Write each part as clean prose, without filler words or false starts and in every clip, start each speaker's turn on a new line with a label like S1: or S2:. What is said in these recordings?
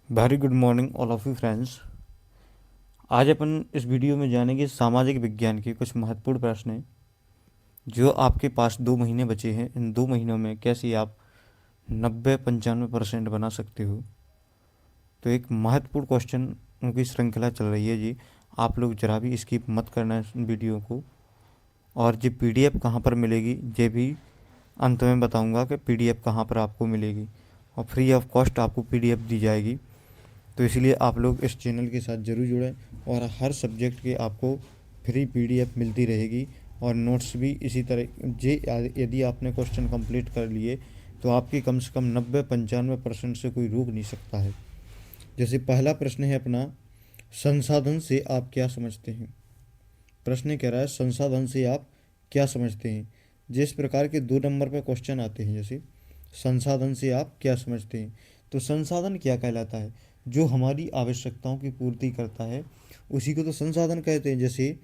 S1: Very good morning all of you friends. आज अपन इस video में जानेंगे सामाजिक विज्ञान के कुछ महत्वपूर्ण प्रश्न जो आपके पास 2 महीने बचे हैं। इन 2 महीनों में कैसे आप 90-95% बना सकते हो। तो एक महत्वपूर्ण क्वेश्चन की श्रृंखला चल रही है जी। आप लोग जरा भी स्किप मत करना इस वीडियो को। और जी PDF कहाँ पर मिलेगी ये भी अंत में बताऊंगा कि PDF कहाँ पर आपको मिलेगी, और फ्री ऑफ कॉस्ट आपको PDF दी जाएगी। तो इसलिए आप लोग इस चैनल के साथ ज़रूर जुड़ें और हर सब्जेक्ट के आपको फ्री PDF मिलती रहेगी और नोट्स भी इसी तरह। जे यदि आपने क्वेश्चन कंप्लीट कर लिए तो आपकी कम से कम 90-95% से कोई रोक नहीं सकता है। जैसे पहला प्रश्न है अपना, संसाधन से आप क्या समझते हैं। प्रश्न कह रहा है संसाधन से आप क्या समझते हैं। जिस प्रकार के 2 नंबर पर क्वेश्चन आते हैं, जैसे संसाधन से आप क्या समझते हैं, तो संसाधन क्या कहलाता है? जो हमारी आवश्यकताओं की पूर्ति करता है उसी को तो संसाधन कहते हैं। जैसे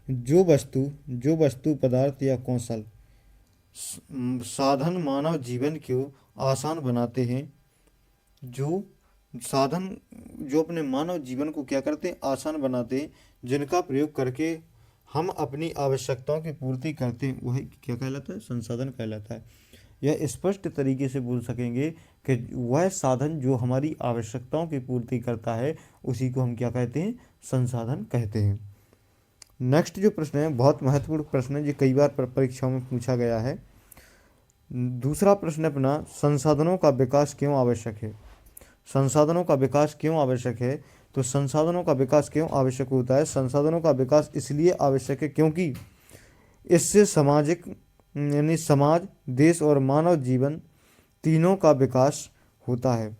S1: जो वस्तु पदार्थ या कौशल साधन मानव जीवन को आसान बनाते हैं। जो साधन जो अपने मानव जीवन को क्या करते हैं, आसान बनाते हैं, जिनका प्रयोग करके हम अपनी आवश्यकताओं की पूर्ति करते हैं, वही क्या कहलाता है, संसाधन कहलाता है। यह स्पष्ट तरीके से बोल सकेंगे कि वह साधन जो हमारी आवश्यकताओं की पूर्ति करता है उसी को हम क्या कहते हैं, संसाधन कहते हैं। नेक्स्ट जो प्रश्न है बहुत महत्वपूर्ण प्रश्न है, जो कई बार परीक्षाओं में पूछा गया है। दूसरा प्रश्न अपना, संसाधनों का विकास क्यों आवश्यक है। संसाधनों का विकास क्यों आवश्यक है? तो संसाधनों का विकास क्यों आवश्यक होता है? संसाधनों का विकास इसलिए आवश्यक है क्योंकि इससे सामाजिक यानी समाज, देश और मानव जीवन तीनों का विकास होता है।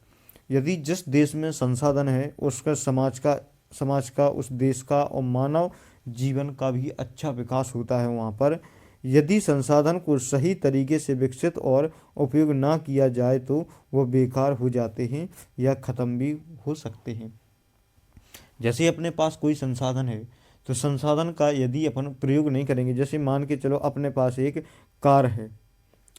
S1: यदि जिस देश में संसाधन है उसका समाज का उस देश का और मानव जीवन का भी अच्छा विकास होता है वहाँ पर। यदि संसाधन को सही तरीके से विकसित और उपयोग ना किया जाए तो वो बेकार हो जाते हैं या ख़त्म भी हो सकते हैं। जैसे अपने पास कोई संसाधन है तो संसाधन का यदि अपन प्रयोग नहीं करेंगे, जैसे मान के चलो अपने पास एक कार है,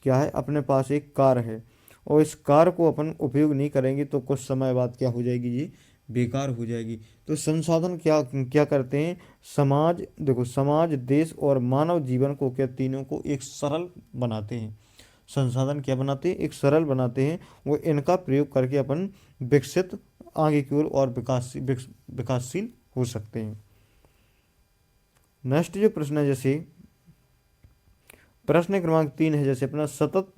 S1: क्या है, अपने पास एक कार है और इस कार को अपन उपयोग नहीं करेंगे तो कुछ समय बाद क्या हो जाएगी जी, बेकार हो जाएगी। तो संसाधन क्या क्या करते हैं, समाज, देखो समाज, देश और मानव जीवन को क्या, तीनों को एक सरल बनाते हैं। संसाधन क्या बनाते हैं, एक सरल बनाते हैं। वो इनका प्रयोग करके अपन विकसित आगे की ओर और विकासशील हो सकते हैं। नेक्स्ट जो प्रश्न है, जैसे प्रश्न क्रमांक 3 है, जैसे अपना सतत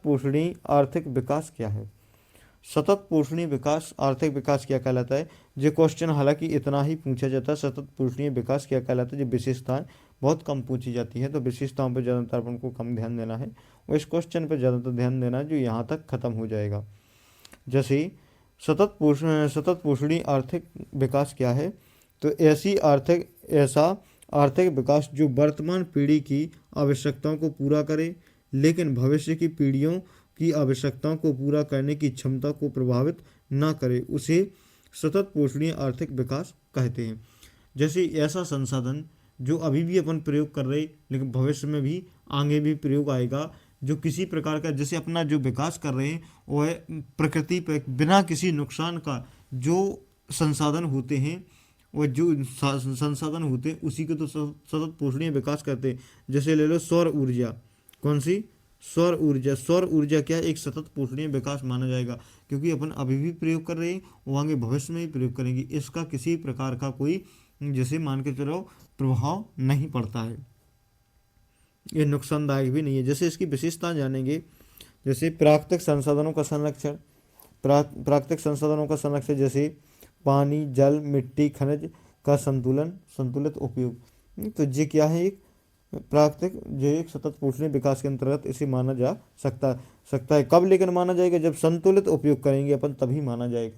S1: पोषणीय आर्थिक विकास क्या है। सतत पोषणीय विकास, आर्थिक विकास क्या कहलाता है? जो क्वेश्चन हालांकि इतना ही पूछा जाता है, सतत पोषणीय विकास क्या कहलाता है। जो विशेषताएं बहुत कम पूछी जाती है, तो विशेषताओं पर ज़्यादातर अपन को कम ध्यान देना है और इस क्वेश्चन पर ज़्यादातर ध्यान देना है जो यहाँ तक खत्म हो जाएगा। जैसे सतत पोषणीय आर्थिक विकास क्या है, तो ऐसा आर्थिक विकास जो वर्तमान पीढ़ी की आवश्यकताओं को पूरा करे लेकिन भविष्य की पीढ़ियों की आवश्यकताओं को पूरा करने की क्षमता को प्रभावित ना करे, उसे सतत पोषणीय आर्थिक विकास कहते हैं। जैसे ऐसा संसाधन जो अभी भी अपन प्रयोग कर रहे लेकिन भविष्य में भी आगे भी प्रयोग आएगा, जो किसी प्रकार का, जैसे अपना जो विकास कर रहे हैं वह प्रकृति पर बिना किसी नुकसान का जो संसाधन होते हैं, वह जो संसाधन होते हैं उसी को तो सतत पोषणीय विकास करते हैं। जैसे ले लो सौर ऊर्जा, कौन सी, सौर ऊर्जा। सौर ऊर्जा क्या है, एक सतत पोषणीय विकास माना जाएगा क्योंकि अपन अभी भी प्रयोग कर रहे हैं वो आगे भविष्य में भी प्रयोग करेंगे। इसका किसी प्रकार का कोई, जैसे मान के चलो, प्रभाव नहीं पड़ता है, ये नुकसानदायक भी नहीं है। जैसे इसकी विशेषता जानेंगे, जैसे प्राकृतिक संसाधनों का संरक्षण। प्राकृतिक संसाधनों का संरक्षण जैसे पानी, जल, मिट्टी, खनिज का संतुलित उपयोग। तो ये क्या है, एक प्राकृतिक, जो एक सतत पोषणीय विकास के अंतर्गत इसे माना जा सकता है। कब लेकिन माना जाएगा, जब संतुलित उपयोग करेंगे अपन तभी माना जाएगा।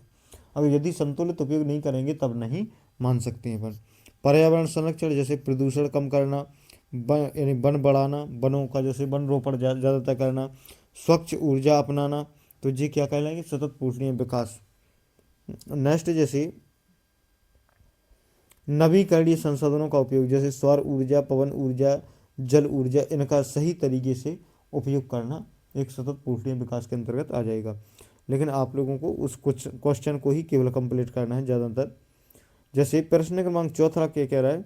S1: अगर यदि संतुलित उपयोग नहीं करेंगे तब नहीं मान सकते हैं अपन। पर्यावरण संरक्षण जैसे प्रदूषण कम करना, यानी वन बढ़ाना, वनों का जैसे वन रोपण ज़्यादातर करना, स्वच्छ ऊर्जा अपनाना, तो ये क्या कहलाएंगे, सतत पोषणीय विकास। नेक्स्ट जैसे नवीकरणीय संसाधनों का उपयोग, जैसे सौर ऊर्जा, पवन ऊर्जा, जल ऊर्जा, इनका सही तरीके से उपयोग करना एक सतत पोषणीय विकास के अंतर्गत आ जाएगा। लेकिन आप लोगों को उस कुछ क्वेश्चन को ही केवल कंप्लीट करना है ज़्यादातर। जैसे प्रश्न क्रमांक चौथा क्या कह रहा है,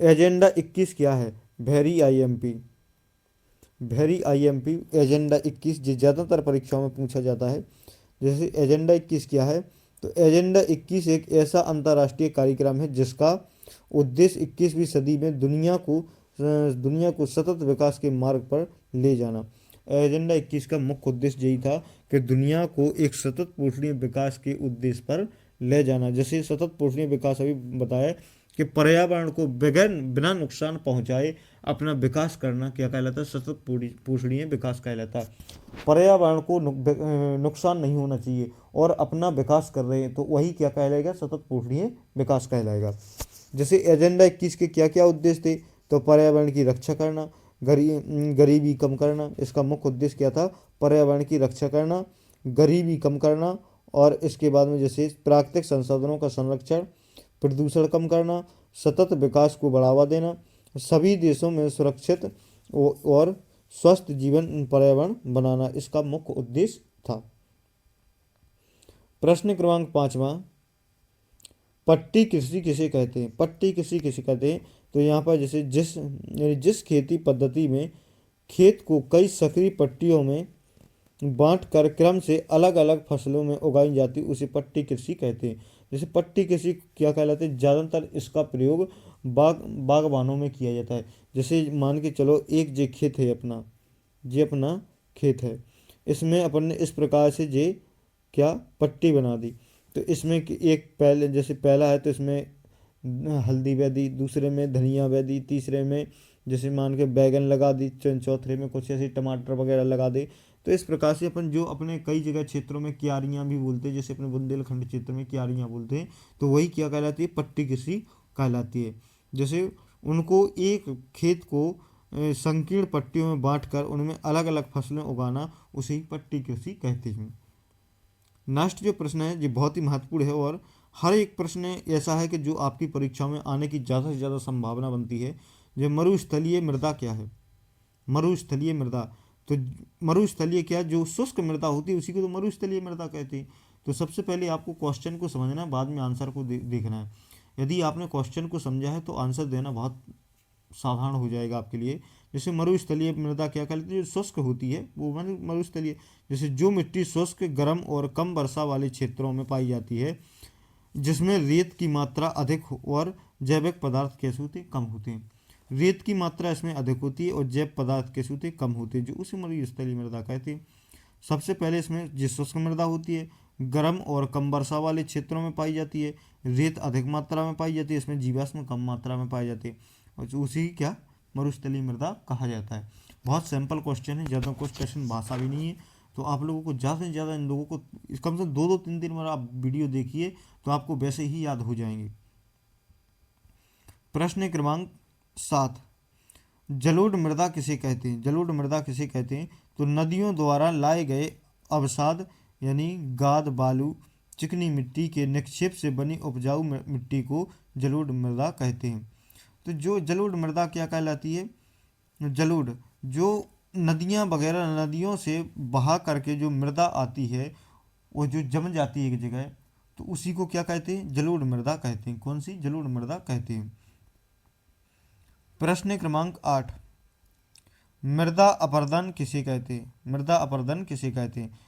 S1: एजेंडा 21 क्या है? Very IMP, very IMP agenda 21 जो ज़्यादातर परीक्षाओं में पूछा जाता है। जैसे एजेंडा 21 क्या है, तो एजेंडा 21 एक ऐसा अंतर्राष्ट्रीय कार्यक्रम है जिसका उद्देश्य 21वीं सदी में दुनिया को सतत विकास के मार्ग पर ले जाना। एजेंडा 21 का मुख्य उद्देश्य यही था कि दुनिया को एक सतत पोषणीय विकास के उद्देश्य पर ले जाना। जैसे सतत पोषणीय विकास अभी बताया कि पर्यावरण को बगैर बिना नुकसान पहुंचाए अपना विकास करना क्या कहलाता है? सतत पोषणीय विकास कहलाता है। पर्यावरण को नुकसान नहीं होना चाहिए और अपना विकास कर रहे हैं तो वही क्या कहलाएगा? सतत पोषणीय विकास कहलाएगा। जैसे एजेंडा 21 के क्या क्या उद्देश्य थे, तो पर्यावरण की रक्षा करना, गरीबी कम करना, इसका मुख्य उद्देश्य क्या था? पर्यावरण की रक्षा करना, गरीबी कम करना, और इसके बाद में जैसे प्राकृतिक संसाधनों का संरक्षण, प्रदूषण कम करना, सतत विकास को बढ़ावा देना, सभी देशों में सुरक्षित और स्वस्थ जीवन पर्यावरण बनाना, इसका मुख्य उद्देश्य था। प्रश्न क्रमांक 5वां, पट्टी कृषि किसे कहते हैं? पट्टी कृषि किसे कहते हैं? तो यहाँ पर जैसे जिस खेती पद्धति में खेत को कई सक्रिय पट्टियों में बांट कर क्रम से अलग अलग फसलों में उगाई जाती उसे पट्टी कृषि कहते हैं। जैसे पट्टी कृषि क्या कहलाते हैं? ज़्यादातर इसका प्रयोग बागवानों में किया जाता है। जैसे मान के चलो एक जे खेत है अपना, जे अपना खेत है, इसमें अपन ने इस प्रकार से जे क्या पट्टी बना दी, तो इसमें एक पहले जैसे पहला है तो इसमें हल्दी बो दी, दूसरे में धनिया बो दी, तीसरे में जैसे मान के बैगन लगा दी, चौथे में कुछ ऐसे टमाटर वगैरह लगा दे। तो इस प्रकार से अपन जो अपने कई जगह क्षेत्रों में क्यारियाँ भी बोलते हैं, जैसे अपने बुंदेलखंड क्षेत्र में क्यारियाँ बोलते हैं, तो वही क्या कहलाती है? पट्टी कृषि कहलाती है। जैसे उनको एक खेत को संकीर्ण पट्टियों में बांटकर उनमें अलग अलग फसलें उगाना उसे ही पट्टी कृषि कहते हैं। नेक्स्ट जो प्रश्न है ये बहुत ही महत्वपूर्ण है और हर एक प्रश्न ऐसा है कि जो आपकी परीक्षाओं में आने की ज़्यादा से ज़्यादा संभावना बनती है। जो मरुस्थलीय मृदा क्या है? मरुस्थलीय मृदा, तो मरुस्थलीय क्या, जो शुष्क मृदा होती है उसी को तो मरुस्थलीय मृदा कहते हैं। तो सबसे पहले आपको क्वेश्चन को समझना है, बाद में आंसर को देखना है। यदि आपने क्वेश्चन को समझा है तो आंसर देना बहुत साधारण हो जाएगा आपके लिए। जैसे मरुस्थलीय मृदा क्या कहलाती है? जो शुष्क होती है वो मरुस्थलीय। जैसे जो मिट्टी शुष्क, गर्म और कम वर्षा वाले क्षेत्रों में पाई जाती है, जिसमें रेत की मात्रा अधिक और जैविक पदार्थ कैसे होते हैं? कम होते हैं। रेत की मात्रा इसमें अधिक होती है और जैव पदार्थ कैसे होते हैं? कम होते हैं, जो उसे मरुस्थलीय मृदा कहते हैं। सबसे पहले इसमें जो शुष्क मृदा होती है, गर्म और कम वर्षा वाले क्षेत्रों में पाई जाती है, रेत अधिक मात्रा में पाई जाती है, इसमें जीवाश्म कम मात्रा में पाई जाती है, और उसी क्या मरुस्थलीय मृदा कहा जाता है। बहुत सिंपल क्वेश्चन है, ज़्यादा कुछ क्वेश्चन भाषा भी नहीं है, तो आप लोगों को ज़्यादा से ज़्यादा इन लोगों को कम से कम 2-3 दिन में आप वीडियो देखिए तो आपको वैसे ही याद हो जाएंगे। प्रश्न क्रमांक 7, जलोढ़ मृदा किसे कहते हैं? जलोढ़ मृदा किसे कहते हैं? तो नदियों द्वारा लाए गए अवसाद यानी गाद, बालू, चिकनी मिट्टी के निक्षेप से बनी उपजाऊ मिट्टी को जलोढ़ मृदा कहते हैं। तो जो जलोढ़ मृदा क्या कहलाती है? जलोढ़ जो नदियाँ वगैरह, नदियों से बहा करके जो मृदा आती है वो जो जम जाती है एक जगह, तो उसी को क्या कहते हैं? जलोढ़ मृदा कहते हैं। कौन सी? जलोढ़ मृदा कहते हैं। प्रश्न क्रमांक 8, मृदा अपरदन किसे कहते हैं? मृदा अपरदन किसे कहते हैं?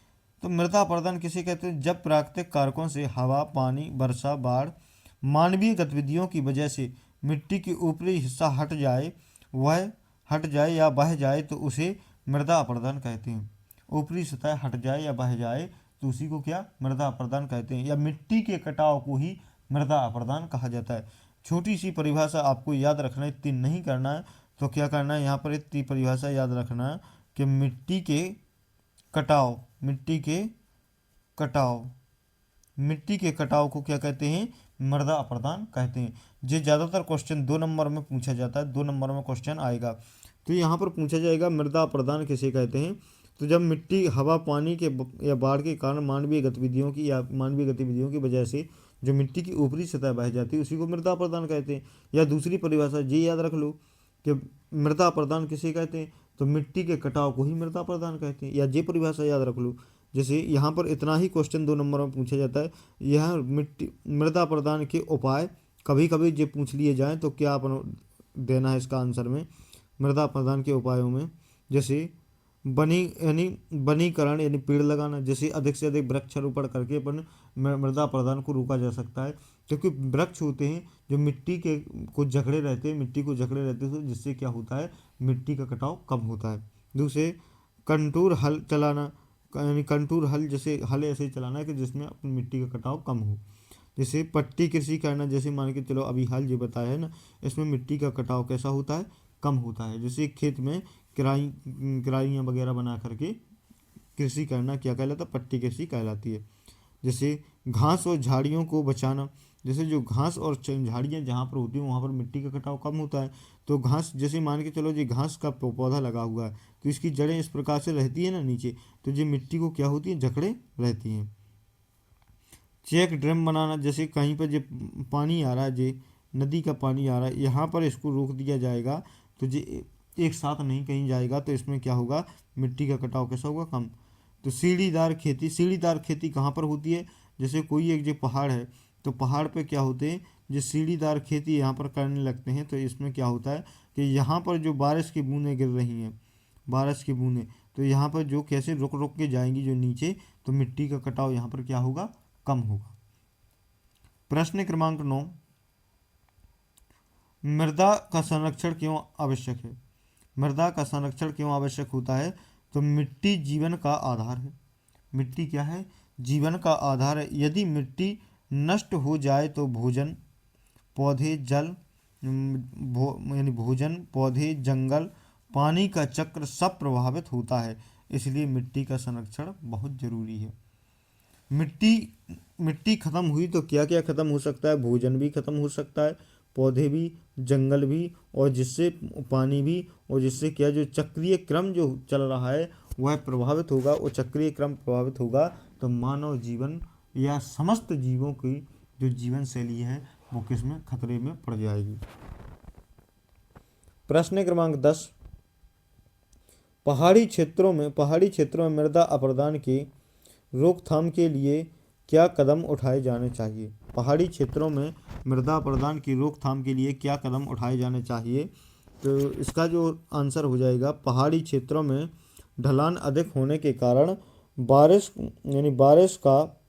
S1: तो मृदा अपरदन किसे कहते हैं? जब प्राकृतिक कारकों से हवा, पानी, वर्षा, बाढ़, मानवीय गतिविधियों की वजह से मिट्टी की ऊपरी हिस्सा हट जाए या बह जाए तो उसे मृदा अपरदन कहते हैं। ऊपरी सतह हट जाए या बह जाए तो उसी को क्या? मृदा अपरदन कहते हैं, या मिट्टी के कटाव को ही मृदा अपरदन कहा जाता है। छोटी सी परिभाषा आपको याद रखना है, इतनी नहीं करना है, तो क्या करना है यहाँ पर इतनी परिभाषा याद रखना है कि मिट्टी के कटाव, मिट्टी के कटाव को क्या कहते हैं? मृदा अपरदन कहते हैं। ये ज़्यादातर क्वेश्चन 2 नंबर में पूछा जाता है, 2 नंबर में क्वेश्चन आएगा। तो यहाँ पर पूछा जाएगा मृदा अपरदन किसे कहते हैं? तो जब मिट्टी हवा, पानी के या बाढ़ के कारण मानवीय गतिविधियों की वजह से जो मिट्टी की ऊपरी सतह बह जाती है उसी को मृदा अपरदन कहते हैं। या दूसरी परिभाषा ये याद रख लो कि मृदा अपरदन किसे कहते हैं? तो मिट्टी के कटाव को ही मृदा अपरदन कहते हैं। या ये परिभाषा याद रख लो, जैसे यहाँ पर इतना ही क्वेश्चन 2 नंबर में पूछा जाता है। यह मिट्टी मृदा प्रदान के उपाय कभी कभी जो पूछ लिए जाएं तो क्या अपन देना है इसका आंसर में। मृदा प्रदान के उपायों में जैसे वनीकरण यानी पेड़ लगाना, जैसे अधिक से अधिक वृक्षारोपण करके अपन मृदा प्रदान को रोका जा सकता है, क्योंकि वृक्ष होते हैं जो मिट्टी के को जकड़े रहते हैं, मिट्टी को जकड़े रहते हैं, जिससे क्या होता है मिट्टी का कटाव कम होता है। दूसरे कंटूर हल चलाना, यानी कंटूर हल, जैसे हल ऐसे ही चलाना है कि जिसमें अपनी मिट्टी का कटाव कम हो। जैसे पट्टी कृषि करना, जैसे मान के चलो अभी हल जो बताया है ना, इसमें मिट्टी का कटाव कैसा होता है, कम होता है। जैसे खेत में किराइयाँ वगैरह बना करके कृषि करना क्या कहलाता है, पट्टी कृषि कहलाती है। जैसे घास और झाड़ियों को बचाना, जैसे जो घास और झाड़ियाँ जहाँ पर होती हैं वहाँ पर मिट्टी का कटाव कम होता है। तो घास, जैसे मान के चलो जी घास का पौधा लगा हुआ है तो इसकी जड़ें इस प्रकार से रहती है ना नीचे, तो जो मिट्टी को क्या होती है जकड़े रहती हैं। चेक ड्रम बनाना, जैसे कहीं पर जो पानी आ रहा है, जो नदी का पानी आ रहा है, यहाँ पर इसको रोक दिया जाएगा तो जो एक साथ नहीं कहीं जाएगा, तो इसमें क्या होगा मिट्टी का कटाव कैसा होगा, कम। तो सीढ़ीदार खेती, सीढ़ीदार खेती कहाँ पर होती है, जैसे कोई एक जो पहाड़ है तो पहाड़ पे क्या होते हैं जो सीढ़ीदार खेती यहाँ पर करने लगते हैं, तो इसमें क्या होता है कि यहाँ पर जो बारिश की बूंदें गिर रही हैं, बारिश की बूंदें, तो यहाँ पर जो कैसे रुक रुक के जाएंगी जो नीचे, तो मिट्टी का कटाव यहाँ पर क्या होगा, कम होगा। प्रश्न क्रमांक 9, मृदा का संरक्षण क्यों आवश्यक है। मृदा का संरक्षण क्यों आवश्यक होता है, तो मिट्टी जीवन का आधार है। मिट्टी क्या है, जीवन का आधार है। यदि मिट्टी नष्ट हो जाए तो भोजन, पौधे, जल, यानी भोजन, पौधे, जंगल, पानी का चक्र सब प्रभावित होता है। इसलिए मिट्टी का संरक्षण बहुत जरूरी है। मिट्टी खत्म हुई तो क्या क्या खत्म हो सकता है, भोजन भी खत्म हो सकता है, पौधे भी, जंगल भी, और जिससे पानी भी, और जिससे क्या जो चक्रीय क्रम जो चल रहा है वह प्रभावित होगा। और चक्रीय क्रम प्रभावित होगा तो मानव जीवन या समस्त जीवों की जो जीवन शैली है वो किसमें खतरे में पड़ जाएगी। प्रश्न क्रमांक 10, पहाड़ी क्षेत्रों में मृदा अपरदन की रोकथाम के लिए क्या कदम उठाए जाने चाहिए। पहाड़ी क्षेत्रों में मृदा अपरदन की रोकथाम के लिए क्या कदम उठाए जाने चाहिए, तो इसका जो आंसर हो जाएगा, पहाड़ी क्षेत्रों में ढलान अधिक होने के कारण बारिश का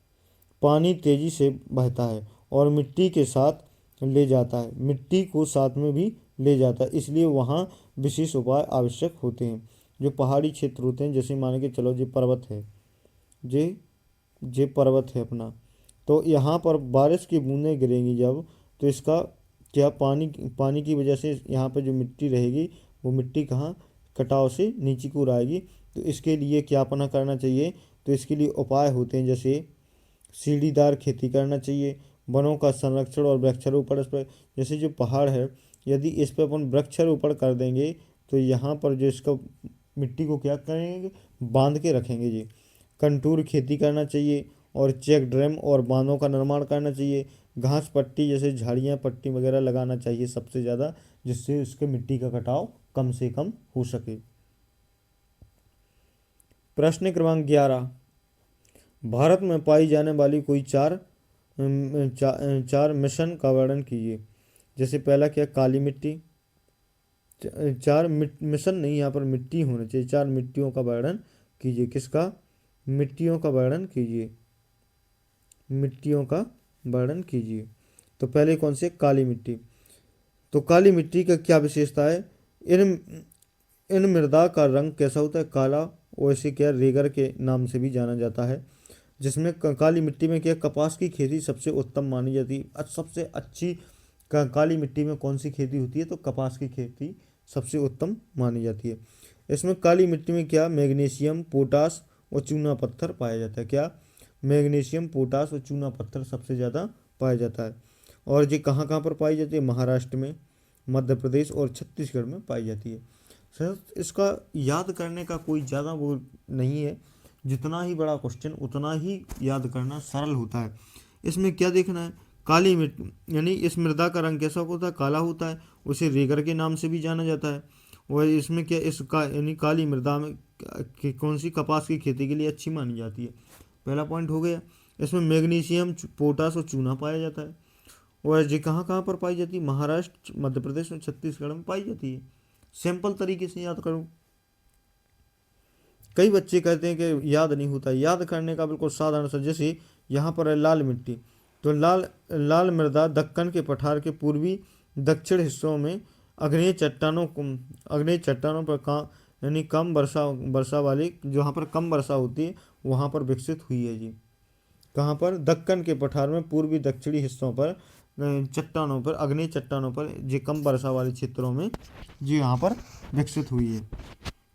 S1: पानी तेजी से बहता है और मिट्टी के साथ ले जाता है, मिट्टी को साथ में भी ले जाता है, इसलिए वहाँ विशेष उपाय आवश्यक होते हैं। जो पहाड़ी क्षेत्र होते हैं, जैसे मान के चलो जो पर्वत है, जे पर्वत है अपना, तो यहाँ पर बारिश की बूंदें गिरेंगी जब, तो इसका क्या पानी की वजह से यहाँ पर जो मिट्टी रहेगी वो मिट्टी कहाँ कटाव से नीचे को आएगी। तो इसके लिए क्या अपना करना चाहिए, तो इसके लिए उपाय होते हैं, जैसे सीढ़ीदार खेती करना चाहिए, वनों का संरक्षण और वृक्षारोपण। इस पर जैसे जो पहाड़ है यदि इस पर अपन वृक्षारोपण कर देंगे तो यहाँ पर जो इसका मिट्टी को क्या करेंगे, बांध के रखेंगे जी। कंटूर खेती करना चाहिए और चेक ड्रम और बांधों का निर्माण करना चाहिए। घास पट्टी जैसे झाड़ियाँ पट्टी वगैरह लगाना चाहिए सबसे ज़्यादा, जिससे उसके मिट्टी का कटाव कम से कम हो सके। प्रश्न क्रमांक 11, भारत में पाई जाने वाली कोई चार मिशन का वर्णन कीजिए। जैसे पहला क्या, काली मिट्टी, मिशन नहीं, यहाँ पर मिट्टी होना चाहिए। 4 मिट्टियों का वर्णन कीजिए। किसका, मिट्टियों का वर्णन कीजिए, मिट्टियों का वर्णन कीजिए। तो पहले कौन से, काली मिट्टी। तो काली मिट्टी का क्या विशेषता है, इन मृदा का रंग कैसा होता है, काला, और इसे क्या रेगर के नाम से भी जाना जाता है। जिसमें काली मिट्टी में क्या कपास की खेती सबसे उत्तम मानी जाती है। सबसे अच्छी काली मिट्टी में कौन सी खेती होती है, तो कपास की खेती सबसे उत्तम मानी जाती है। इसमें काली मिट्टी में क्या मैग्नीशियम, पोटास और चूना पत्थर पाया जाता है। क्या, मैग्नीशियम, पोटास और चूना पत्थर सबसे ज़्यादा पाया जाता है। और ये कहाँ कहाँ पर पाई जाती है, महाराष्ट्र में, मध्य प्रदेश और छत्तीसगढ़ में पाई जाती है। सर इसका याद करने का कोई ज़्यादा वो नहीं है, जितना ही बड़ा क्वेश्चन उतना ही याद करना सरल होता है। इसमें क्या देखना है, काली मिट्टी यानी इस मृदा का रंग कैसा होता है, काला होता है, उसे रेगर के नाम से भी जाना जाता है। और इसमें क्या यानी काली मृदा में कौन सी कपास की खेती के लिए अच्छी मानी जाती है। पहला पॉइंट हो गया। इसमें मैग्नीशियम, पोटास और चूना पाया जाता है। और ये कहाँ कहाँ पर पाई जाती है? महाराष्ट्र, मध्य प्रदेश और छत्तीसगढ़ में पाई जाती है। सिंपल तरीके से याद करो। कई बच्चे कहते हैं कि याद नहीं होता। याद करने का बिल्कुल साधारण सा, जैसे यहाँ पर है लाल मिट्टी, तो लाल लाल मृदा दक्कन के पठार के पूर्वी दक्षिण हिस्सों में अग्नेय चट्टानों पर यानी कम वर्षा वाली, जहाँ पर कम वर्षा होती है वहाँ पर विकसित हुई है जी। कहाँ पर? दक्कन के पठार में पूर्वी दक्षिणी हिस्सों पर चट्टानों पर, अग्नेय चट्टानों पर, जो कम वर्षा वाले क्षेत्रों में जी यहाँ पर विकसित हुई है।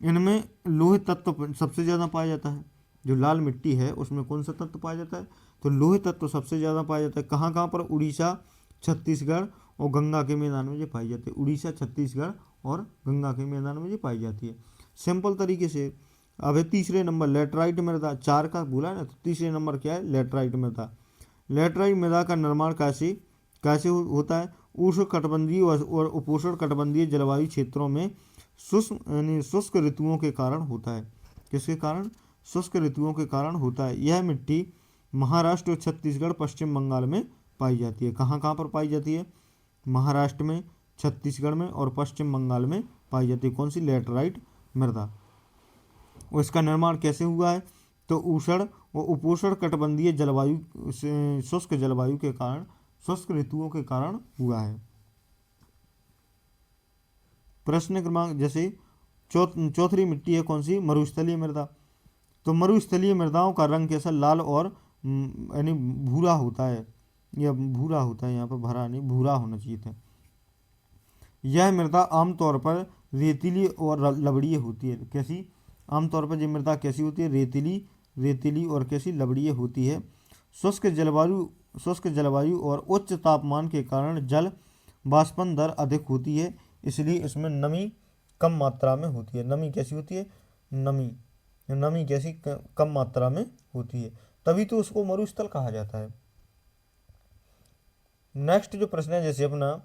S1: इनमें लोहे तत्व सबसे ज़्यादा पाया जाता है। जो लाल मिट्टी है उसमें कौन सा तत्व पाया जाता है? तो लोहे तत्व सबसे ज़्यादा पाया जाता है। कहाँ कहाँ पर? उड़ीसा, छत्तीसगढ़ और गंगा के मैदान में ये पाई जाती है। उड़ीसा, छत्तीसगढ़ और गंगा के मैदान में ये पाई जाती है। सिंपल तरीके से। अब है तीसरे नंबर लैटराइट मृदा। 4 का बोला ना, तो तीसरे नंबर क्या है? लैटराइट मृदा। लैटराइट मृदा का निर्माण कैसे कैसे होता है? उष्ण कटिबंधीय और उपोष्ण कटिबंधीय जलवायु क्षेत्रों में शुष्क ऋतुओं के कारण होता है। किसके कारण? शुष्क ऋतुओं के कारण होता है। यह मिट्टी महाराष्ट्र और छत्तीसगढ़, पश्चिम बंगाल में पाई जाती है। कहाँ कहाँ पर पाई जाती है? महाराष्ट्र में, छत्तीसगढ़ में और पश्चिम बंगाल में पाई जाती है। कौन सी? लैटराइट मृदा। और इसका निर्माण कैसे हुआ है? तो उष्ण व उपोष्ण कटिबंधीय जलवायु शुष्क जलवायु के कारण, शुष्क ऋतुओं के कारण हुआ है। प्रश्न क्रमांक जैसे चौथी मिट्टी है कौन सी? मरुस्थलीय मृदा। तो मरुस्थलीय मृदाओं का रंग कैसा? लाल और यानी भूरा होता है, या भूरा होता है, यहाँ पर भरा नहीं, भूरा होना चाहिए था। यह मृदा आमतौर पर रेतीली और लवड़ीय होती है। कैसी? आमतौर पर यह मृदा कैसी होती है? रेतीली और कैसी? लवड़ीय होती है। शुष्क जलवायु और उच्च तापमान के कारण जल वाष्पन दर अधिक होती है, इसलिए इसमें नमी कम मात्रा में होती है। नमी कैसी होती है? नमी कैसी? कम मात्रा में होती है, तभी तो उसको मरुस्थल कहा जाता है। नेक्स्ट जो प्रश्न है जैसे अपना,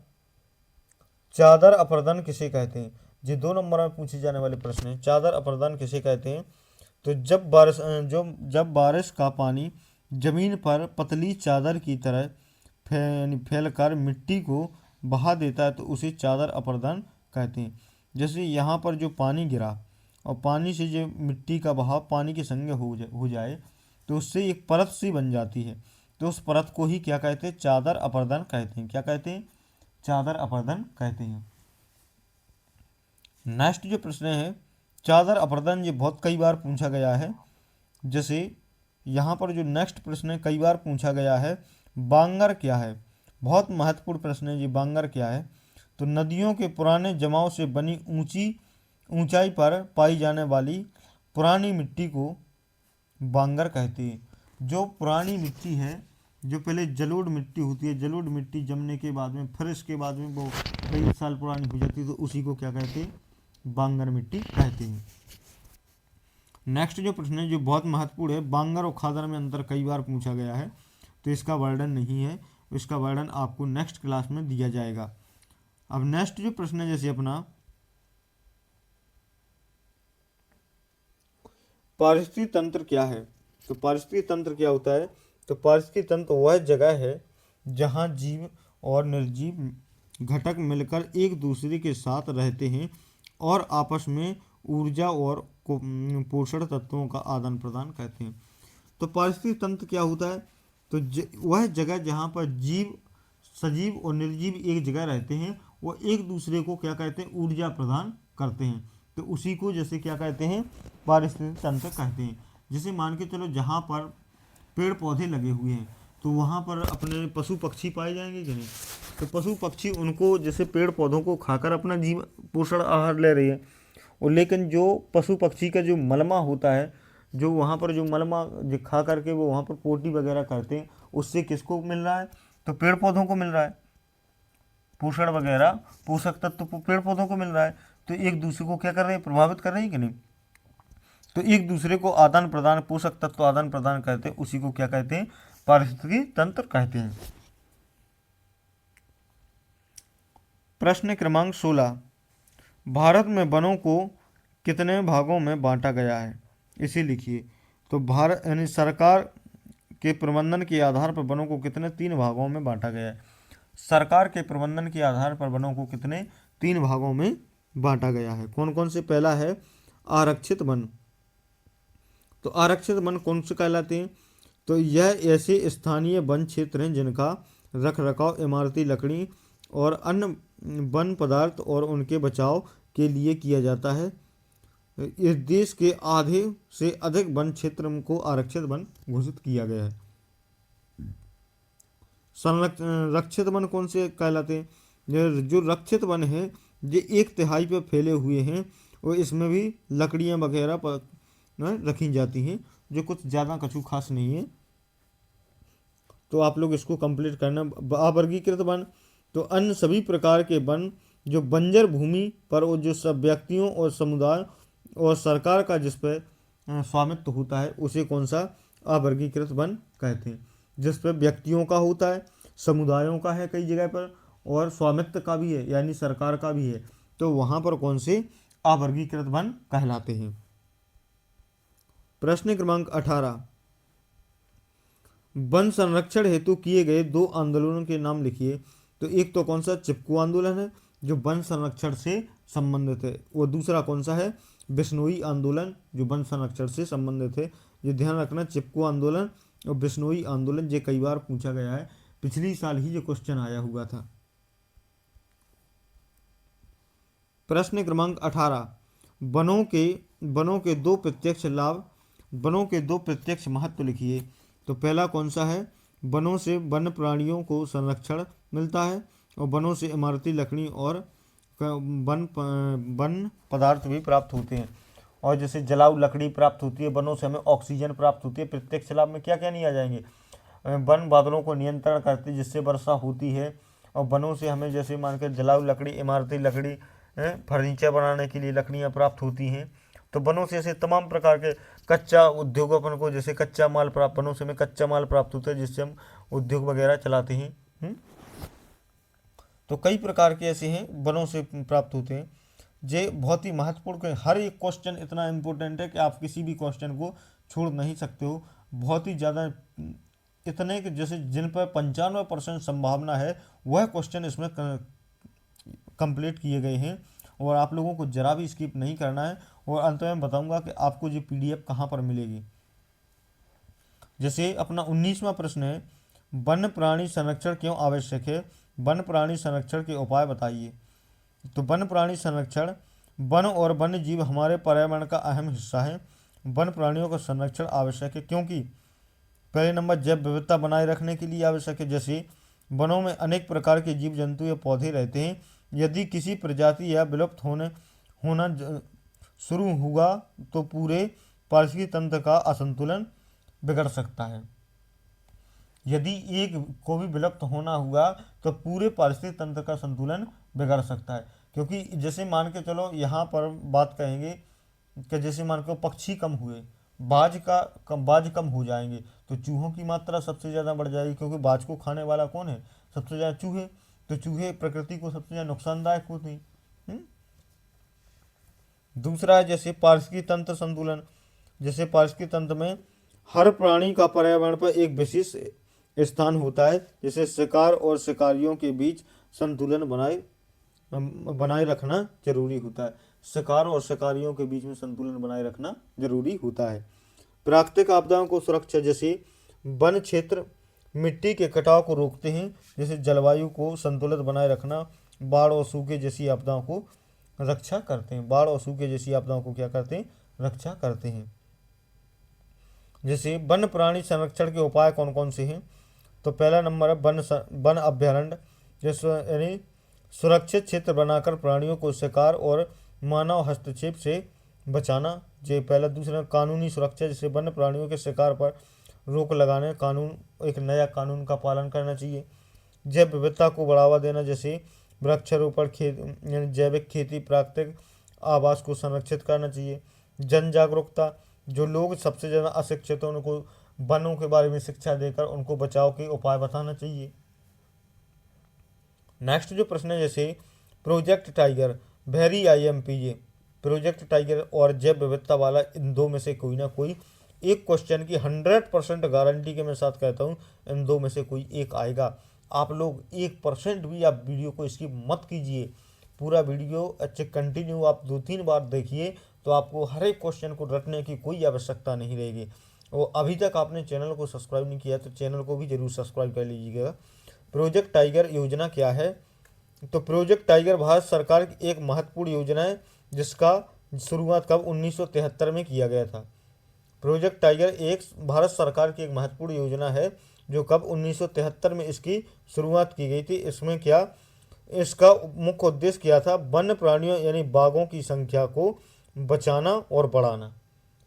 S1: चादर अपर्दन किसे कहते हैं? ये 2 नंबर में पूछे जाने वाले प्रश्न है। चादर अपर्दन किसे कहते हैं? तो जब बारिश का पानी जमीन पर पतली चादर की तरह फैलकर मिट्टी को बहा देता है तो उसे चादर अपर्दन कहते हैं। जैसे यहाँ पर जो पानी गिरा और पानी से जो मिट्टी का बहाव पानी के संग हो जाए तो उससे एक परत सी बन जाती है, तो उस परत को ही क्या कहते हैं? चादर अपर्दन कहते हैं। क्या कहते हैं? चादर अपर्दन कहते हैं। नेक्स्ट जो प्रश्न है, चादर अपर्दन, ये बहुत कई बार पूछा गया है। जैसे यहाँ पर जो नेक्स्ट प्रश्न है कई बार पूछा गया है, बांगर क्या है? बहुत महत्वपूर्ण प्रश्न है जी। बांगर क्या है? तो नदियों के पुराने जमाव से बनी ऊंचाई पर पाई जाने वाली पुरानी मिट्टी को बांगर कहते हैं। जो पुरानी मिट्टी है, जो पहले जलोढ़ मिट्टी होती है, जलोढ़ मिट्टी जमने के बाद में फिर इसके बाद में वो कई साल पुरानी हो जाती है, तो उसी को क्या कहते हैं? बांगर मिट्टी कहते हैं। नेक्स्ट जो प्रश्न है जो बहुत महत्वपूर्ण है, बांगर और खादर में अंतर कई बार पूछा गया है, तो इसका वर्णन नहीं है, इसका वर्णन आपको नेक्स्ट क्लास में दिया जाएगा। अब नेक्स्ट जो प्रश्न है जैसे अपना, पारिस्थितिक तंत्र क्या है? तो पारिस्थितिक तंत्र क्या होता है? तो पारिस्थितिक तंत्र वह जगह है जहाँ जीव और निर्जीव घटक मिलकर एक दूसरे के साथ रहते हैं और आपस में ऊर्जा और पोषण तत्वों का आदान प्रदान करते हैं। तो पारिस्थितिक तंत्र क्या होता है? तो वह जगह जहाँ पर सजीव और निर्जीव एक जगह रहते हैं, वो एक दूसरे को क्या कहते हैं? ऊर्जा प्रदान करते हैं, तो उसी को जैसे क्या कहते हैं? पारिस्थितिक तंत्र कहते हैं। जैसे मान के चलो जहाँ पर पेड़ पौधे लगे हुए हैं तो वहाँ पर अपने पशु पक्षी पाए जाएंगे कि नहीं? तो पशु पक्षी उनको जैसे पेड़ पौधों को खाकर अपना जीवन पोषण आहार ले रही है, और लेकिन जो पशु पक्षी का जो मलमा होता है, जो वहाँ पर जो मलमा जो खा करके वो वहाँ पर पोटी वगैरह करते हैं, उससे किसको मिल रहा है? तो पेड़ पौधों को मिल रहा है। पोषण वगैरह, पोषक तत्व तो पेड़ पौधों को मिल रहा है, तो एक दूसरे को क्या कर रहे हैं? प्रभावित कर रहे हैं कि नहीं? तो एक दूसरे को आदान प्रदान, पोषक तत्व आदान प्रदान करते हैं, उसी को क्या कहते हैं? पारिस्थितिकी तंत्र कहते हैं। प्रश्न क्रमांक 16, भारत में वनों को कितने भागों में बांटा गया है, इसे लिखिए। तो भारत यानी सरकार के प्रबंधन के आधार पर वनों को कितने 3 भागों में बांटा गया है। सरकार के प्रबंधन के आधार पर वनों को कितने 3 भागों में बांटा गया है। कौन कौन से? पहला है आरक्षित वन। तो आरक्षित वन कौन से कहलाते हैं? तो यह ऐसे स्थानीय वन क्षेत्र हैं जिनका रख रखाव इमारती लकड़ी और अन्य वन पदार्थ और उनके बचाव के लिए किया जाता है। इस देश के आधे से अधिक वन क्षेत्र को आरक्षित वन घोषित किया गया है। संरक्षित वन कौन से कहलाते हैं? जो रक्षित वन है ये 1/3 पे फैले हुए हैं और इसमें भी लकड़ियां वगैरह रखी जाती हैं, जो कुछ ज़्यादा कछु खास नहीं है। तो आप लोग इसको कंप्लीट करना। अवर्गीकृत वन, तो अन्य सभी प्रकार के वन जो बंजर भूमि पर और जो सब व्यक्तियों और समुदाय और सरकार का जिस पर स्वामित्व होता है उसे कौन सा? अवर्गीकृत वन कहते हैं। जिस पर व्यक्तियों का होता है, समुदायों का है कई जगह पर, और स्वामित्व का भी है यानी सरकार का भी है, तो वहाँ पर कौन से? अवर्गीकृत वन कहलाते हैं। प्रश्न क्रमांक 18, वन संरक्षण हेतु किए गए 2 आंदोलनों के नाम लिखिए। तो एक तो कौन सा? चिपकू आंदोलन है जो वन संरक्षण से संबंधित है, और दूसरा कौन सा है? बिश्नोई आंदोलन जो वन संरक्षण से संबंधित है। ये ध्यान रखना, चिपकू आंदोलन और बिश्नोई आंदोलन ये कई बार पूछा गया है, पिछली साल ही ये क्वेश्चन आया हुआ था। प्रश्न क्रमांक 18, वनों के 2 प्रत्यक्ष लाभ, वनों के 2 प्रत्यक्ष महत्व लिखिए। तो पहला कौन सा है? वनों से वन्य प्राणियों को संरक्षण मिलता है और वनों से इमारती लकड़ी और वन पदार्थ भी प्राप्त होते हैं, और जैसे जलाऊ लकड़ी प्राप्त होती है, वनों से हमें ऑक्सीजन प्राप्त होती है। प्रत्यक्ष लाभ में क्या क्या नहीं आ जाएंगे? वन बादलों को नियंत्रण करते हैं जिससे वर्षा होती है, और वनों से हमें जैसे मानकर जलाऊ लकड़ी, इमारती लकड़ी, फर्नीचर बनाने के लिए लकड़ियाँ प्राप्त होती हैं। तो वनों से ऐसे तमाम प्रकार के कच्चा उद्योग अपन को, जैसे कच्चा माल प्राप्त, वनों से हमें कच्चा माल प्राप्त होता है जिससे हम उद्योग वगैरह चलाते हैं। तो कई प्रकार के ऐसे हैं वनों से प्राप्त होते हैं। ये बहुत ही महत्वपूर्ण, हर एक क्वेश्चन इतना इम्पोर्टेंट है कि आप किसी भी क्वेश्चन को छोड़ नहीं सकते हो। बहुत ही ज़्यादा, इतने कि जैसे जिन पर 95% संभावना है वह क्वेश्चन इसमें कंप्लीट किए गए हैं, और आप लोगों को जरा भी स्किप नहीं करना है। और अंत में बताऊंगा कि आपको ये PDF कहाँ पर मिलेगी। जैसे अपना 19वां प्रश्न है, वन प्राणी संरक्षण क्यों आवश्यक है? वन प्राणी संरक्षण के उपाय बताइए। तो वन प्राणी संरक्षण, वन और वन्य जीव हमारे पर्यावरण का अहम हिस्सा है। वन प्राणियों का संरक्षण आवश्यक है क्योंकि पहले नंबर जैव विविधता बनाए रखने के लिए आवश्यक है। जैसे वनों में अनेक प्रकार के जीव जंतु या पौधे रहते हैं, यदि किसी प्रजाति या विलुप्त होना शुरू हुआ तो पूरे पारिस्थितिक तंत्र का असंतुलन बिगड़ सकता है। यदि एक को भी विलुप्त होना हुआ तो पूरे पारिस्थितिक तंत्र का संतुलन बिगड़ सकता है। क्योंकि जैसे मान के चलो, यहाँ पर बात कहेंगे कि जैसे मान के पक्षी कम हुए, बाज कम हो जाएंगे, तो चूहों की मात्रा सबसे ज़्यादा बढ़ जाएगी, क्योंकि बाज को खाने वाला कौन है? सबसे ज़्यादा चूहे। तो चूहे प्रकृति को सबसे ज़्यादा नुकसानदायक होते हैं। दूसरा है जैसे पारिस्थितिक तंत्र संतुलन। जैसे पारिस्थितिक तंत्र में हर प्राणी का पर्यावरण पर एक विशेष स्थान होता है, जैसे शिकार और शिकारियों के बीच संतुलन बनाए रखना जरूरी होता है। शिकार और शिकारियों के बीच में संतुलन बनाए रखना जरूरी होता है। प्राकृतिक आपदाओं को सुरक्षा, जैसे वन क्षेत्र मिट्टी के कटाव को रोकते हैं, जैसे जलवायु को संतुलित बनाए रखना। बाढ़ और सूखे जैसी आपदाओं को रक्षा करते हैं। बाढ़ और सूखे जैसी आपदाओं को क्या करते हैं? रक्षा करते हैं। जैसे वन प्राणी संरक्षण के उपाय कौन कौन से हैं? तो पहला नंबर है वन अभ्यारण्य, जैसे यानी सुरक्षित क्षेत्र बनाकर प्राणियों को शिकार और मानव हस्तक्षेप से बचाना, ये पहला। दूसरा कानूनी सुरक्षा, जैसे वन्य प्राणियों के शिकार पर रोक लगाने एक नया कानून का पालन करना चाहिए। जैव विविधता को बढ़ावा देना, जैसे वृक्षारोपण, यानी जैविक खेती, प्राकृतिक आवास को संरक्षित करना चाहिए। जन जागरूकता, जो लोग सबसे ज़्यादा अशिक्षित हैं उनको वनों के बारे में शिक्षा देकर उनको बचाव के उपाय बताना चाहिए। नेक्स्ट जो प्रश्न है, जैसे project tiger, very IMPJ, project tiger और जैव विविधता वाला, इन दो में से कोई ना कोई एक क्वेश्चन की 100% गारंटी के मैं साथ कहता हूँ इन दो में से कोई एक आएगा। आप लोग 1% भी आप वीडियो को स्किप मत कीजिए, पूरा वीडियो अच्छे कंटिन्यू आप 2-3 बार देखिए, तो आपको हर एक क्वेश्चन को रटने की कोई आवश्यकता नहीं रहेगी। और अभी तक आपने चैनल को सब्सक्राइब नहीं किया तो चैनल को भी जरूर सब्सक्राइब कर लीजिएगा। प्रोजेक्ट टाइगर योजना क्या है? तो प्रोजेक्ट टाइगर भारत सरकार की एक महत्वपूर्ण योजना है जिसका शुरुआत कब 1973 में किया गया था। प्रोजेक्ट टाइगर एक भारत सरकार की एक महत्वपूर्ण योजना है जो कब 1973 में इसकी शुरुआत की गई थी। इसमें क्या, इसका मुख्य उद्देश्य क्या था? वन्य प्राणियों यानी बाघों की संख्या को बचाना और बढ़ाना।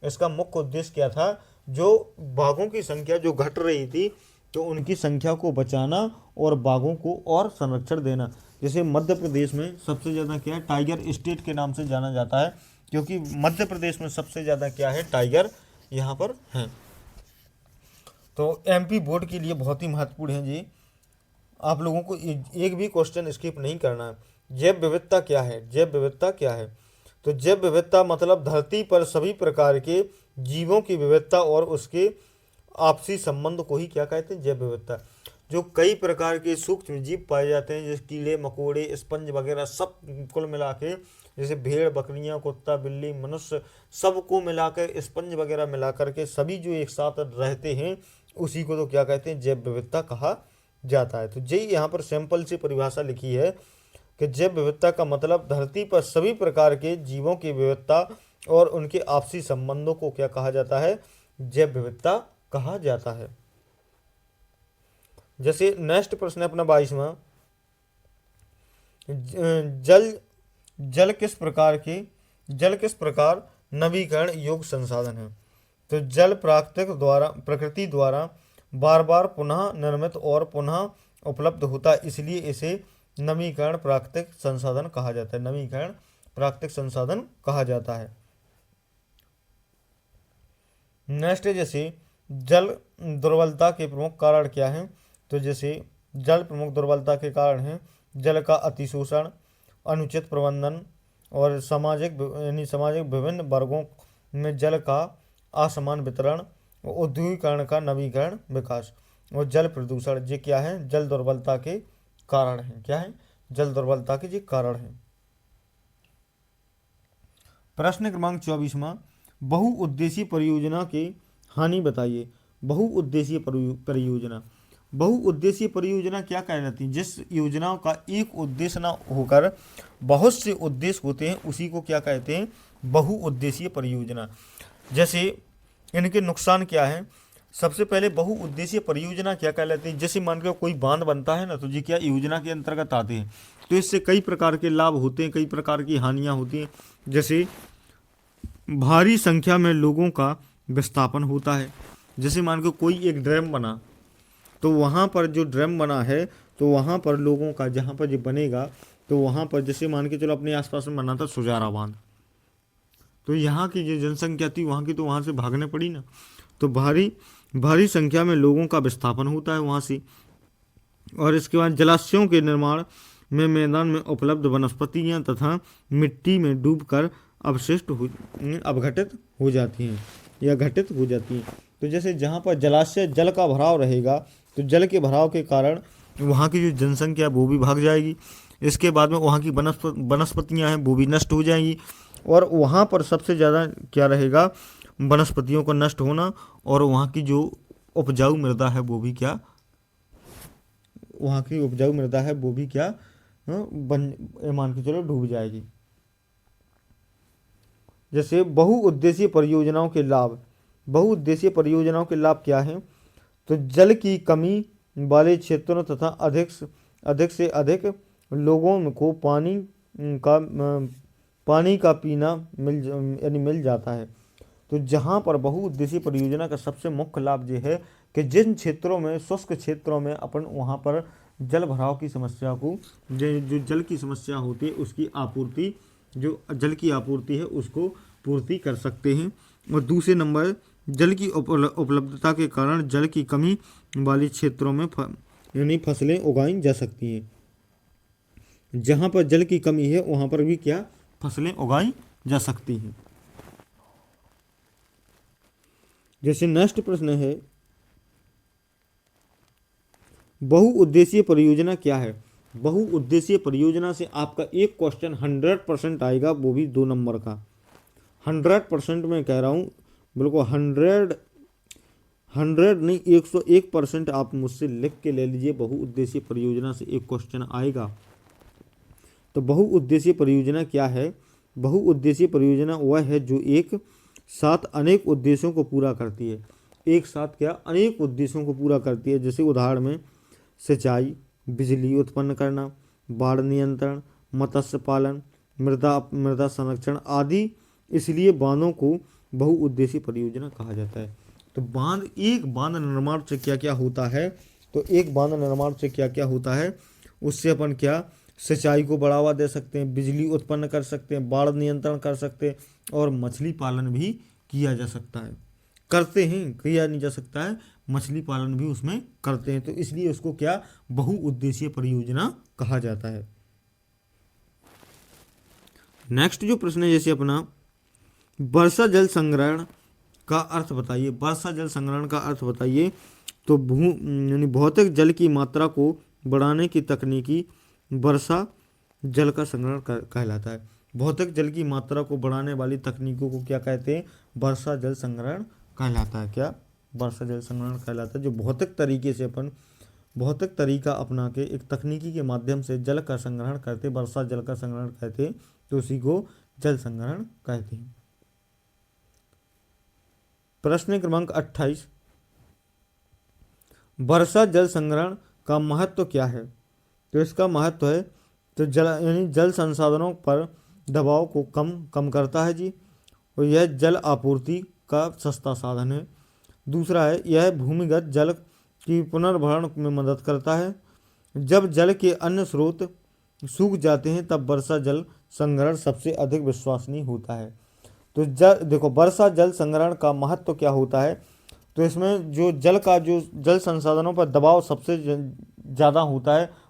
S1: इसका मुख्य उद्देश्य क्या था? जो बाघों की संख्या जो घट रही थी तो उनकी संख्या को बचाना और बाघों को और संरक्षण देना। जैसे मध्य प्रदेश में सबसे ज़्यादा क्या है, टाइगर स्टेट के नाम से जाना जाता है, क्योंकि मध्य प्रदेश में सबसे ज़्यादा क्या है, टाइगर यहाँ पर हैं। तो MP बोर्ड के लिए बहुत ही महत्वपूर्ण है जी। आप लोगों को एक भी क्वेश्चन स्किप नहीं करना है। जैव विविधता क्या है? जैव विविधता क्या है? तो जैव विविधता मतलब धरती पर सभी प्रकार के जीवों की विविधता और उसके आपसी संबंध को ही क्या कहते हैं? जैव विविधता। जो कई प्रकार के सूक्ष्म जीव पाए जाते हैं जैसे कीड़े मकोड़े स्पंज वगैरह, सब कुल मिला के, जैसे भेड़ बकरियां कुत्ता बिल्ली मनुष्य, सबको मिलाकर स्पंज वगैरह मिला करके सभी जो एक साथ रहते हैं उसी को तो क्या कहते हैं? जैव विविधता कहा जाता है। तो यही यहाँ पर सैंपल से परिभाषा लिखी है कि जैव विविधता का मतलब धरती पर सभी प्रकार के जीवों की विविधता और उनके आपसी संबंधों को क्या कहा जाता है? जैव विविधता कहा जाता है। जैसे नेक्स्ट प्रश्न है अपना 22वां, जल किस प्रकार नवीकरण योग्य संसाधन है? तो जल प्रकृति द्वारा बार बार पुनः निर्मित और पुनः उपलब्ध होता है, इसलिए इसे नवीकरण प्राकृतिक संसाधन कहा जाता है। नवीकरण प्राकृतिक संसाधन कहा जाता है। नेक्स्ट है जैसे जल दुर्बलता के प्रमुख कारण क्या हैं? तो जैसे जल प्रमुख दुर्बलता के कारण हैं जल का अतिशोषण, अनुचित प्रबंधन और सामाजिक विभिन्न वर्गों में जल का असमान वितरण, औद्योगिकरण का नवीकरण विकास और जल प्रदूषण। ये क्या है? जल दुर्बलता के कारण हैं। क्या है? जल दुर्बलता के ये कारण हैं। प्रश्न क्रमांक 24वां, बहुउद्देशीय परियोजना की हानि बताइए। बहुउद्देशीय परियोजना, बहुउद्देशीय परियोजना क्या कहलाती है? जिस योजनाओं का एक उद्देश्य ना होकर बहुत से उद्देश्य होते हैं उसी को क्या कहते हैं? बहुउद्देशीय परियोजना। जैसे इनके नुकसान क्या है? सबसे पहले बहुउद्देशीय परियोजना क्या कहलाती है? जैसे मान के कोई बांध बनता है ना, तो ये क्या योजना के अंतर्गत आते हैं। तो इससे कई प्रकार के लाभ होते हैं, कई प्रकार की हानियां होती हैं। जैसे भारी संख्या में लोगों का विस्थापन होता है। जैसे मान के कोई एक ड्रैम बना, तो वहाँ पर जो ड्रैम बना है तो वहाँ पर लोगों का, जहाँ पर ये बनेगा तो वहाँ पर, जैसे मान के चलो अपने आसपास में बना था सुजारा बांध, तो यहाँ की जो जनसंख्या थी वहाँ की तो वहाँ से भागने पड़ी ना। तो भारी संख्या में लोगों का विस्थापन होता है वहाँ से। और इसके बाद जलाशयों के निर्माण में मैदान में उपलब्ध वनस्पतियाँ तथा मिट्टी में डूबकर अवघटित हो जाती हैं या घटित हो जाती हैं। तो जैसे जहाँ पर जलाशय जल का भराव रहेगा तो जल के भराव के कारण वहाँ की जो जनसंख्या वो भी भाग जाएगी। इसके बाद में वहाँ की वनस्पतियाँ हैं वो भी नष्ट हो जाएंगी। और वहाँ पर सबसे ज़्यादा क्या रहेगा? वनस्पतियों का नष्ट होना, और वहाँ की जो उपजाऊ मृदा है वो भी क्या, वहाँ की उपजाऊ मृदा है वो भी क्या मान के चलो डूब जाएगी। जैसे बहुउद्देशीय परियोजनाओं के लाभ, बहुउद्देशीय परियोजनाओं के लाभ क्या हैं? तो जल की कमी वाले क्षेत्रों तथा अधिक से अधिक लोगों को पानी का पीना मिल जाता है। तो जहाँ पर बहुउद्देशीय परियोजना का सबसे मुख्य लाभ ये है कि जिन क्षेत्रों में, शुष्क क्षेत्रों में अपन वहाँ पर जल भराव की समस्या को, जो जल की समस्या होती है उसकी आपूर्ति, जो जल की आपूर्ति है उसको पूर्ति कर सकते हैं। और दूसरे नंबर, जल की उपलब्धता के कारण जल की कमी वाले क्षेत्रों में यानी फसलें उगाई जा सकती हैं। जहाँ पर जल की कमी है वहाँ पर भी क्या फसलें उगाई जा सकती हैं। जैसे नेक्स्ट प्रश्न है, बहुउद्देशीय परियोजना क्या है। बहुउद्देशीय परियोजना से आपका एक क्वेश्चन 100% आएगा, वो भी 2 नंबर का। 100% मैं कह रहा हूँ, बिल्कुल 100 नहीं 101% आप मुझसे लिख के ले लीजिए। बहुउद्देशीय परियोजना से एक क्वेश्चन आएगा। तो बहुउद्देशीय परियोजना क्या है। बहुउद्देशीय परियोजना वह है जो एक साथ अनेक उद्देश्यों को पूरा करती है। एक साथ क्या अनेक उद्देश्यों को पूरा करती है। जैसे उदाहरण में सिंचाई, बिजली उत्पन्न करना, बाढ़ नियंत्रण, मत्स्य पालन, मृदा संरक्षण आदि। इसलिए बांधों को बहुउद्देशीय परियोजना कहा जाता है। तो एक बांध निर्माण से क्या क्या होता है। तो एक बांध निर्माण से क्या क्या होता है, उससे अपन क्या सिंचाई को बढ़ावा दे सकते हैं, बिजली उत्पन्न कर सकते हैं, बाढ़ नियंत्रण कर सकते हैं और मछली पालन भी किया जा सकता है। करते हैं, किया नहीं जा सकता है, मछली पालन भी उसमें करते हैं। तो इसलिए उसको क्या बहुउद्देशीय परियोजना कहा जाता है। नेक्स्ट जो प्रश्न है, जैसे अपना वर्षा जल संग्रहण का अर्थ बताइए। वर्षा जल संग्रहण का अर्थ बताइए। तो यानी भौतिक जल की मात्रा को बढ़ाने की तकनीकी वर्षा जल का संग्रहण कहलाता है। भौतिक जल की मात्रा को बढ़ाने वाली तकनीकों को क्या कहते हैं, वर्षा जल संग्रहण कहलाता है। क्या वर्षा जल संग्रहण कहलाता है। जो भौतिक तरीके से अपन भौतिक तरीका अपना के एक तकनीकी के माध्यम से जल का संग्रहण करते, वर्षा जल का संग्रहण कहते हैं, तो उसी को जल संग्रहण कहते हैं। प्रश्न क्रमांक 28, वर्षा जल संग्रहण का महत्व क्या है। तो इसका महत्व है तो यानी जल संसाधनों पर दबाव को कम करता है जी, और यह जल आपूर्ति का सस्ता साधन है। दूसरा है यह भूमिगत जल की पुनर्भरण में मदद करता है। जब जल के अन्य स्रोत सूख जाते हैं तब वर्षा जल संग्रहण सबसे अधिक विश्वसनीय होता है। तो देखो वर्षा जल संग्रहण का महत्व क्या होता है। तो इसमें जो जल संसाधनों पर दबाव सबसे ज़्यादा होता है